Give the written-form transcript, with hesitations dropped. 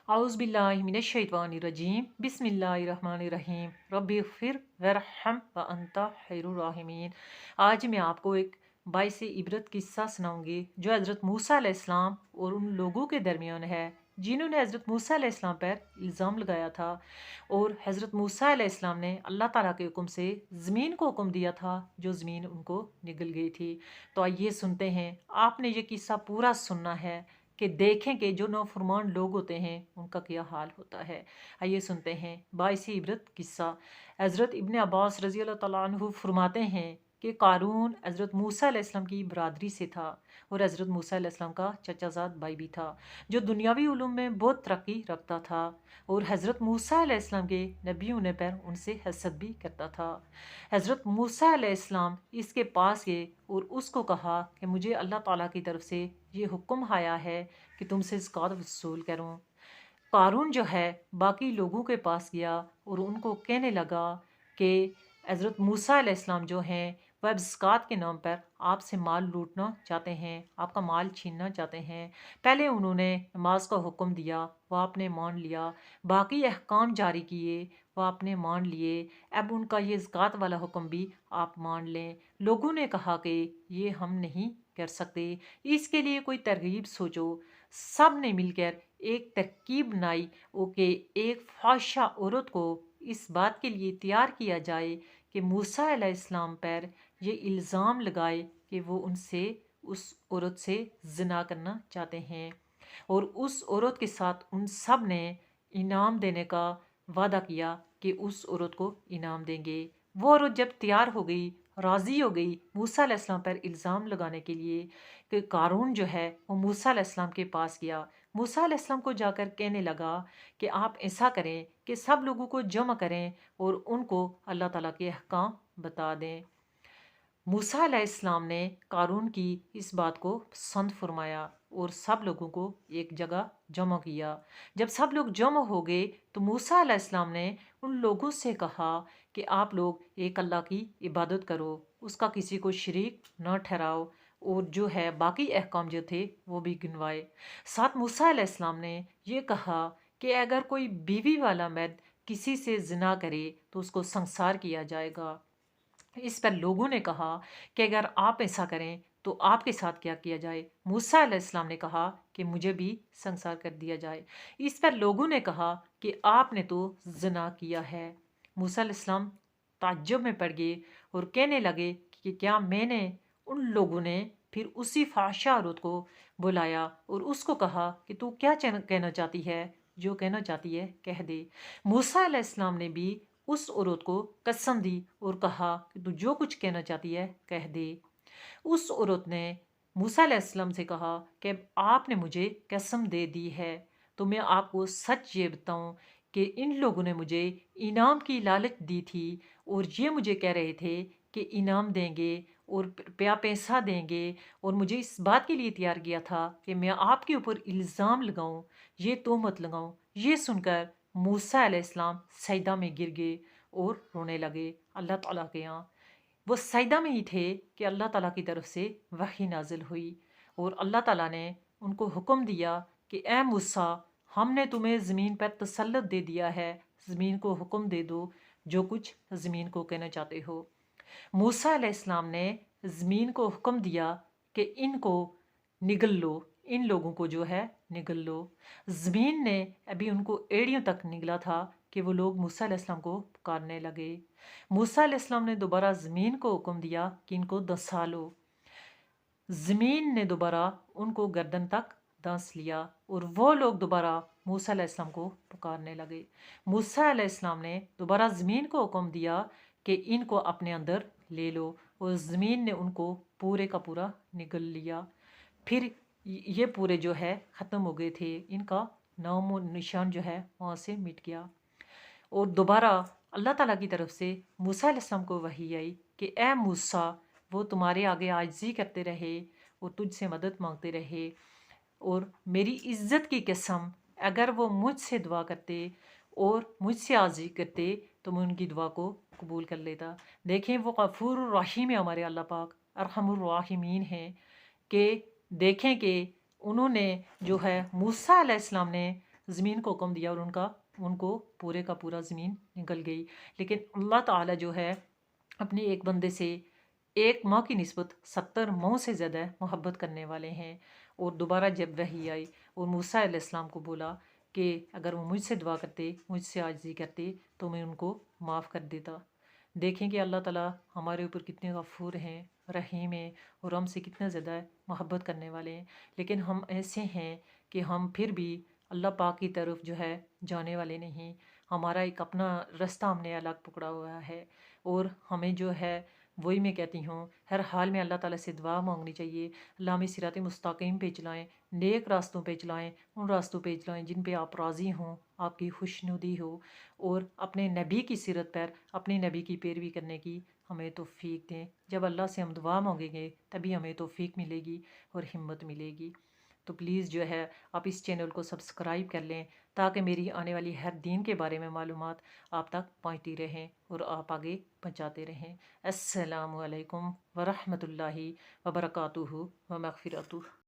औज़ु बिल्लाहि मिनश्शैतानिर्रजीम बिस्मिल्लाहिर्रहमानिर्रहीम रब्बिग़फ़िर वरहम व अंता खैरुर राहिमीन। आज मैं आपको एक बाइस इबरत किस्सा सुनाऊंगी जो हज़रत मूसा अलैहिस्सलाम और उन लोगों के दरमियान है जिन्होंने हज़रत मूसा अलैहिस्सलाम पर इल्ज़ाम लगाया था। और हज़रत मूसा अलैहिस्सलाम ने अल्लाह ताला के हुक्म से ज़मीन को हुक्म दिया था, जो ज़मीन उनको निगल गई थी। तो आइए सुनते हैं। आपने ये किस्सा पूरा सुनना है कि देखें कि जो नाफरमान लोग होते हैं उनका क्या हाल होता है। आइए सुनते हैं बाइसी इबरत किस्सा। हज़रत इब्न अब्बास रज़ी अल्लाह तआला अन्हु फरमाते हैं कि क़ारून हज़रत मूसा अलैहिस्सलाम की बरादरी से था और हज़रत मूसा अलैहिस्सलाम का चचाज़ाद भाई भी था, जो दुनियावी उलूम में बहुत तरक्की रखता था और हज़रत मूसा अलैहिस्सलाम के नबी होने पर उनसे हसद भी करता था। हज़रत मूसा अलैहिस्सलाम इसके पास गए और उसको कहा कि मुझे अल्लाह ताला की तरफ से ये हुक्म आया है कि तुमसे ज़कात वसूल करूं। क़ारून जो है बाकी लोगों के पास गया और उनको कहने लगा कि हज़रत मूसा अलैहिस्सलाम जो हैं वह ज़कात के नाम पर आपसे माल लूटना चाहते हैं, आपका माल छीनना चाहते हैं। पहले उन्होंने नमाज का हुक्म दिया, वह आपने मान लिया। बाकी अहकाम जारी किए, वह आपने मान लिए। अब उनका ये ज़कात वाला हुक्म भी आप मान लें। लोगों ने कहा कि ये हम नहीं कर सकते, इसके लिए कोई तरकीब सोचो। सब ने मिलकर एक तरकीब बनाई कि एक फाहिशा औरत को इस बात के लिए तैयार किया जाए कि मूसा अलैहिस्सलाम पर ये इल्ज़ाम लगाए कि वो उनसे उस औरत से ज़िना करना चाहते हैं। और उस औरत के साथ उन सब ने इनाम देने का वादा किया कि उस औरत को इनाम देंगे। वो औरत जब तैयार हो गई, राज़ी हो गई मूसा अलैहिस्सलाम पर इल्ज़ाम लगाने के लिए, कि क़ारून जो है वो मूसा अलैहिस्सलाम के पास गया। मूसा अलैहिस्सलाम को जाकर कहने लगा कि आप ऐसा करें कि सब लोगों को जमा करें और उनको अल्लाह ताला के अहकाम बता दें। मूसा अलैहिस्सलाम ने क़ारून की इस बात को पसंद फरमाया और सब लोगों को एक जगह जमा किया। जब सब लोग जमा हो गए तो मूसा अलैहिस्सलाम ने उन लोगों से कहा कि आप लोग एक अल्लाह की इबादत करो, उसका किसी को शरीक न ठहराओ, और जो है बाकी अहकाम जो थे वो भी गिनवाए। साथ मूसा अलैहिस्सलाम ने ये कहा कि अगर कोई बीवी वाला मर्द किसी से जिना करे तो उसको संसार किया जाएगा। इस पर लोगों ने कहा कि अगर आप ऐसा करें तो आपके साथ क्या किया जाए। मूसा अलैहिस्सलाम ने कहा कि मुझे भी संसार कर दिया जाए। इस पर लोगों ने कहा कि आपने तो ज़िना किया है। मूसा अलैहिस्सलाम ताज्जुब में पड़ गए और कहने लगे कि क्या मैंने। उन लोगों ने फिर उसी फाहिशा औरत को बुलाया और उसको कहा कि तू क्या कहना चाहती है, जो कहना चाहती है कह दे। मूसा अलैहिस्सलाम ने भी उस औरत को कसम दी और कहा कि तू जो कुछ कहना चाहती है कह दे। उस औरत ने मूसा अलैहिस्सलाम से कहा कि आपने मुझे कसम दे दी है तो मैं आपको सच ये बताऊं कि इन लोगों ने मुझे इनाम की लालच दी थी और ये मुझे कह रहे थे कि इनाम देंगे और पैसा देंगे, और मुझे इस बात के लिए तैयार किया था कि मैं आपके ऊपर इल्ज़ाम लगाऊं, ये तोहमत लगाऊं। ये सुनकर मूसा अलैहिस्सलाम सजदा में गिर गए और रोने लगे अल्लाह ताला के यहाँ। वो सजदा में ही थे कि अल्लाह ताला की तरफ से वही नाजिल हुई और अल्लाह ताला ने उनको हुक्म दिया कि ए मूसा, हमने तुम्हें ज़मीन पर तसल्लुत दे दिया है, ज़मीन को हुक्म दे दो जो कुछ ज़मीन को कहना चाहते हो। मूसा अलैहिस्सलाम ने ज़मीन को हुक्म दिया कि इनको निगल लो, इन लोगों को जो है निगल लो। ज़मीन ने अभी उनको एड़ियों तक निगला था कि वो लोग मूसा अलैहिस्सलाम को पुकारने लगे। मूसा अलैहिस्सलाम ने दोबारा ज़मीन को हुक्म दिया कि इनको दसा लो। ज़मीन ने दोबारा उनको गर्दन तक दस लिया और वो लोग दोबारा मूसा अलैहिस्सलाम को पुकारने लगे। मूसा अलैहिस्सलाम ने दोबारा ज़मीन को हुक्म दिया कि इनको अपने अंदर ले लो, और ज़मीन ने उनको पूरे का पूरा निगल लिया। फिर ये पूरे जो है ख़त्म हो गए थे, इनका नाम और निशान जो है वहाँ से मिट गया। और दोबारा अल्लाह ताला की तरफ से मूसा अलैहिस्सलाम को वही आई कि ए मूसा, वो तुम्हारे आगे आजिज़ी करते रहे और तुझसे मदद मांगते रहे, और मेरी इज़्ज़त की कसम, अगर वो मुझसे दुआ करते और मुझसे आजिज़ी करते तो मैं उनकी दुआ को कबूल कर लेता। देखें वो गफूर रहीम है, हमारे अल्लाह पाक अरहमुर राहिमीन हैं, कि देखें कि उन्होंने जो है मूसा अलैहिस्सलाम ने ज़मीन को हुक्म दिया और उनको पूरे का पूरा ज़मीन निगल गई। लेकिन अल्लाह ताला जो है अपने एक बंदे से एक माह की निस्बत 70 माह से ज़्यादा मोहब्बत करने वाले हैं। और दोबारा जब वही आई और मूसा अलैहिस्सलाम को बोला कि अगर वो मुझसे दुआ करते, मुझसे आजिज़ी करते, तो मैं उनको माफ़ कर देता। देखें कि अल्लाह ताला हमारे ऊपर कितने गफूर हैं, रहीम हैं और हमसे कितना ज़्यादा मोहब्बत करने वाले हैं। लेकिन हम ऐसे हैं कि हम फिर भी अल्लाह पाक की तरफ जो है जाने वाले नहीं। हमारा एक अपना रास्ता हमने अलग पकड़ा हुआ है और हमें जो है वही मैं कहती हूँ हर हाल में अल्लाह ताला से दुआ मांगनी चाहिए। अल्लाह हमें सिरात मुस्तकीम पे चलाएं, नेक रास्तों पे चलाएं, उन रास्तों पे चलाएं जिन पे आप राज़ी हों, आपकी खुशनुदी हो। और अपने नबी की सीरत पर अपने नबी की पैरवी करने की हमें तौफीक दें। जब अल्लाह से हम दुआ मांगेंगे तभी हमें तौफीक मिलेगी और हिम्मत मिलेगी। तो प्लीज़ जो है आप इस चैनल को सब्सक्राइब कर लें ताकि मेरी आने वाली हर दीन के बारे में मालूमात आप तक पहुँचती रहें और आप आगे पहुँचाते रहें। अस्सलामु अलैकुम वरहमतुल्लाहि वबरकातुहू व मग़फ़िरतुहू।